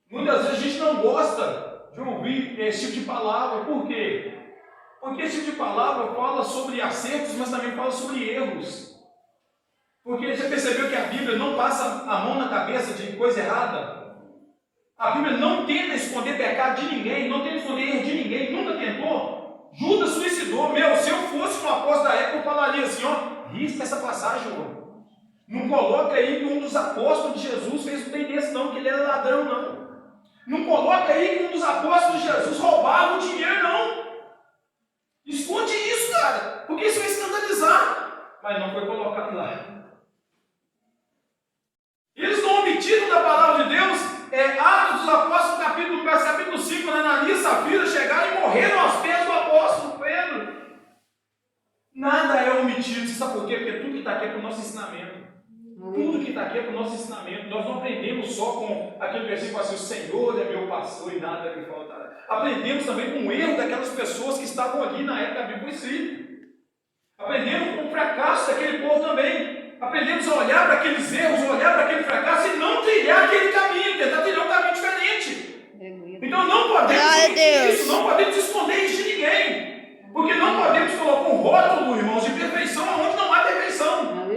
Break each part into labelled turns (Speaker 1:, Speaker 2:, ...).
Speaker 1: Muitas vezes a gente não gosta de ouvir esse tipo de palavra. Por quê? Porque esse tipo de palavra fala sobre acertos, mas também fala sobre erros. Porque você percebeu que a Bíblia não passa a mão na cabeça de coisa errada? A Bíblia não tenta esconder pecado de ninguém, não tenta esconder erro de ninguém, nunca tentou. Judas suicidou. Se eu fosse um apóstolo da época, eu falaria assim, risca essa passagem, não coloca aí que um dos apóstolos de Jesus fez um bem desse não, que ele era ladrão, não. Não coloca aí que um dos apóstolos de Jesus roubava o dinheiro, não. Esconde isso, cara, porque isso vai escandalizar. Mas não foi colocado lá. Eles não omitiram da palavra de Deus, Atos dos Apóstolos, capítulo 5, quando Ananias e Safira chegaram e morreram aos pés do apóstolo Pedro. Nada é omitido, você sabe por quê? Porque tudo que está aqui é para o nosso ensinamento. Tudo que está aqui é para o nosso ensinamento. Nós não aprendemos só com aquele versículo assim, o Senhor é meu pastor e nada me faltará. Aprendemos também com o erro daquelas pessoas que estavam ali na época da Bíblia escrita. Aprendemos com o fracasso daquele povo também. Aprendemos a olhar para aqueles erros, olhar para aquele fracasso e não trilhar aquele caminho, tentar trilhar um caminho diferente. Então não podemos isso, não podemos esconder isso de ninguém. Porque não podemos colocar um rótulo, irmãos, de perfeição onde não há perfeição. Não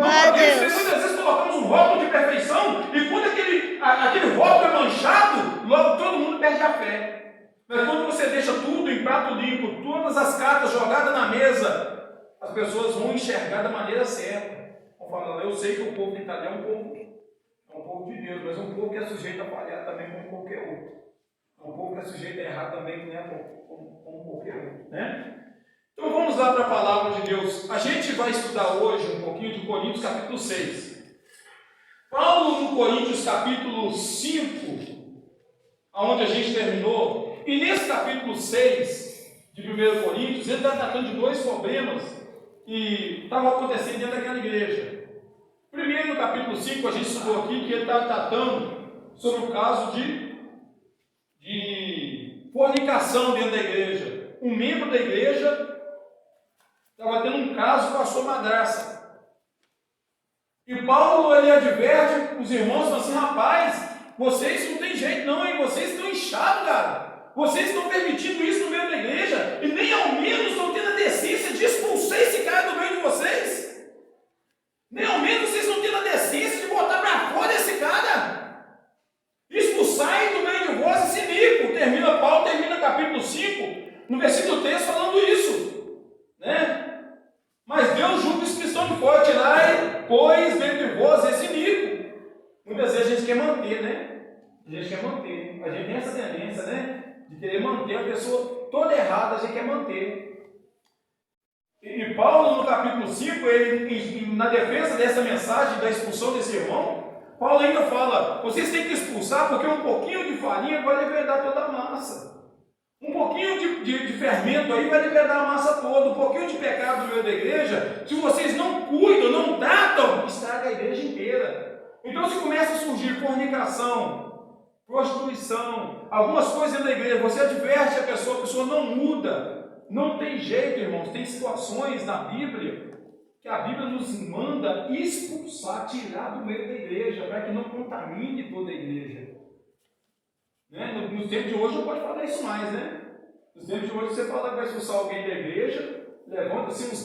Speaker 1: podemos, muitas vezes colocamos um rótulo de perfeição e quando aquele rótulo é manchado, logo todo mundo perde a fé. Mas quando você deixa tudo em prato limpo, todas as cartas jogadas na mesa, as pessoas vão enxergar da maneira certa. Falando, eu sei que o povo que está ali é um povo de Deus, mas um povo que é sujeito a falhar também como qualquer outro. Um povo que é sujeito a errar também como qualquer outro. Né? Então vamos lá para a palavra de Deus. A gente vai estudar hoje um pouquinho de Coríntios capítulo 6. Paulo no Coríntios capítulo 5, onde a gente terminou, e nesse capítulo 6 de 1 Coríntios, ele está tratando de dois problemas que estavam acontecendo dentro daquela igreja. Primeiro, no capítulo 5, a gente estudou aqui que ele está tratando sobre o caso de fornicação dentro da igreja. Um membro da igreja estava tendo um caso com a sua madrasta. E Paulo ele adverte os irmãos, falando assim, rapaz, vocês não tem jeito não, hein? Vocês estão inchados, cara. Vocês estão permitindo isso no meio da igreja e nem ao menos estão tendo a decência de expulsar esse cara do meio de vocês. Nem ao menos vocês não têm a decência de botar para fora esse cara. Expulsai do meio de vós esse mico. Paulo termina capítulo 5, no versículo 3, falando isso. Né? Mas Deus julga os cristãos de fora, tirai, pois, dentre vós esse mico. Muitas vezes a gente quer manter, né? A gente tem essa tendência, né? De querer manter a pessoa toda errada, a gente quer manter. E Paulo, no capítulo 5, ele, na defesa dessa mensagem da expulsão desse irmão, Paulo ainda fala, vocês têm que expulsar porque um pouquinho de farinha vai levedar toda a massa. Um pouquinho de fermento aí vai levedar a massa toda. Um pouquinho de pecado no meio da igreja, se vocês não cuidam, não tratam, estraga a igreja inteira. Então se começa a surgir fornicação, prostituição, algumas coisas da igreja, você adverte a pessoa não muda. Não tem jeito, irmãos, tem situações na Bíblia que a Bíblia nos manda expulsar, tirar do meio da igreja, para que não contamine toda a igreja. Né? Nos tempos de hoje não pode falar isso mais, né? Nos tempos de hoje você fala que vai expulsar alguém da igreja, levanta-se uns